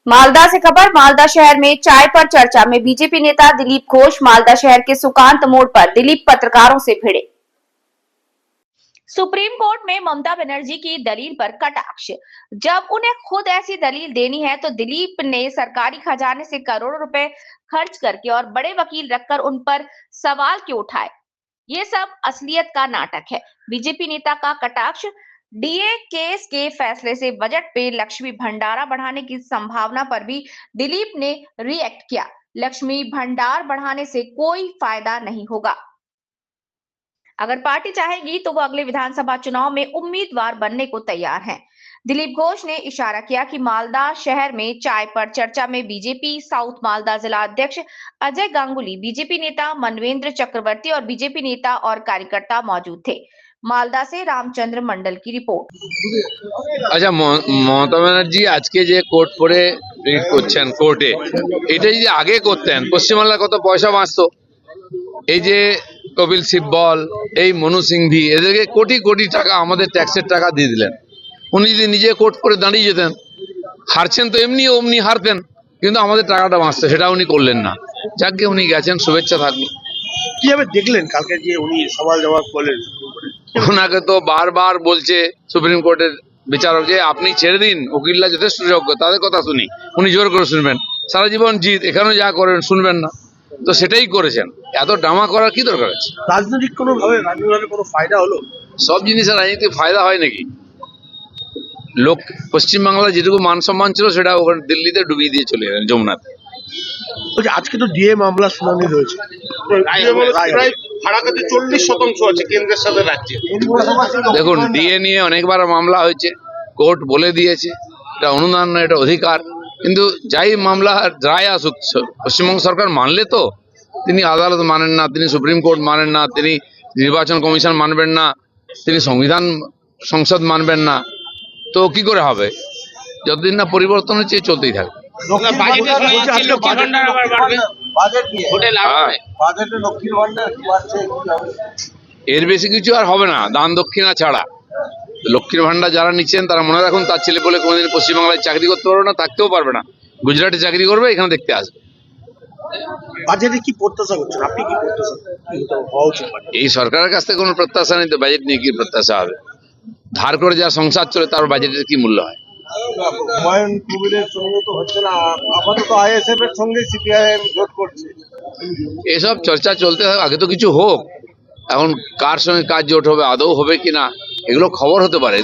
मालदा से खबर। मालदा शहर में चाय पर चर्चा में बीजेपी नेता दिलीप घोष मालदा शहर के सुकांत मोड़ पर दिलीप पत्रकारों से भिड़े। सुप्रीम कोर्ट में ममता बनर्जी की दलील पर कटाक्ष। जब उन्हें खुद ऐसी दलील देनी है तो दिलीप ने सरकारी खजाने से करोड़ों रुपए खर्च करके और बड़े वकील रखकर उन पर सवाल क्यों उठाए? ये सब असलियत का नाटक है। बीजेपी नेता का कटाक्ष। डीए केस के फैसले से बजट पे लक्ष्मी भंडारा बढ़ाने की संभावना पर भी दिलीप ने रिएक्ट किया। लक्ष्मी भंडार बढ़ाने से कोई फायदा नहीं होगा। अगर पार्टी चाहेगी तो वो अगले विधानसभा चुनाव में उम्मीदवार बनने को तैयार हैं। दिलीप घोष ने इशारा किया कि मालदा शहर में चाय पर चर्चा में बीजेपी साउथ मालदा जिला अध्यक्ष अजय गांगुली, बीजेपी नेता मनवेंद्र चक्रवर्ती और बीजेपी नेता और कार्यकर्ता मौजूद थे। मालदा से रामचंद्र मंडल की रिपोर्ट। अच्छा, মমতা ব্যানার্জি আজকে যে কোর্ট করে করছেন কোর্টে, এটা যদি আগে করতেন পশ্চিমবাংলার কত পয়সা বাঁচতো। এই যে কপিল সিব্বল, এই মনু সিংভি, এদেরকে কোটি কোটি টাকা আমাদের ট্যাক্সের টাকা দিয়ে দিলেন। উনি যদি নিজে কোর্ট করে দাঁড়িয়ে যেতেন, হারছেন তো এমনি অমনি হারতেন, কিন্তু আমাদের টাকাটা বাঁচতো, সেটা উনি করলেন না। যাকে উনি গেছেন, শুভেচ্ছা থাকলো। কিভাবে দেখলেন কালকে যে উনি সওয়াল জবাব করলেন? ওনাকে তো বারবার বলছে সুপ্রিম কোর্টের বিচারক যে আপনি ছেড়ে দিন, উকিলরা যথেষ্ট যোগ্য, তাদের কথা শুনি। উনি জোর করে শুনবেন, সারা জীবন জিত, এখানেও যা করেন শুনবেন না, তো সেটাই করেছেন। এত ড্রামা করার কি দরকার আছে? রাজনৈতিক রাজনৈতিক কোনো ফায়দা হলো? সব জিনিসের রাজনীতির ফায়দা হয় নাকি? লোক পশ্চিমবাংলায় যেটুকু মান সম্মান ছিল সেটা ওখানে দিল্লিতে ডুবিয়ে দিয়ে চলে গেলেন যমুনাতে। আজকে তো ডিএ মামলা শুনানি রয়েছে, ফারাক্কাতে 40% আছে কেন্দ্রের সাথে রাজ্যে। দেখুন, ডিএ নিয়ে অনেকবার মামলা হয়েছে, কোর্ট বলে দিয়েছে এটা অনুদান না, এটা অধিকার। কিন্তু যাই মামলা রায় আসুক, পশ্চিমবঙ্গ সরকার মানলে তো, তিনি আদালত মানেন না, তিনি সুপ্রিম কোর্ট মানেন না, তিনি নির্বাচন কমিশন মানবেন না, তিনি সংসদ মানবেন না, তো কি করে হবে? যতদিন না পরিবর্তন হচ্ছে চলতেই থাকবে। এর বেশি কিছু আর হবে না, দান দক্ষিণা ছাড়া। লক্ষ্মীর ভান্ডার যারা নিচ্ছেন তারা মনে রাখুন, তার ছেলে বলে কোনোদিন পশ্চিমবাংলায় চাকরি করতে পারবে না, থাকতেও পারবে না। গুজরাটে চাকরি করবে, এখানে দেখতে আসবে। বাজেটে কি প্রত্যাশা করছেন আপনি? কি প্রত্যাশা হওয়া উচিত? এই সরকারের কাছ থেকে কোনো প্রত্যাশা নেই, তো বাজেট নিয়ে কি প্রত্যাশা হবে? ধার করে যা সংসার চলে তার বাজেটের কি মূল্য হয়? হুমায়ুন কবিরের সঙ্গে তো হচ্ছে না, আপাতত আইএসএফ এর সঙ্গে সিপিআইএম জোট করছে। এসব চর্চা চলতে থাকে, আগে তো কিছু হোক। এখন কার সঙ্গে কাজ জোট হবে, আদৌ হবে কিনা, এগুলো খবর হতে পারে।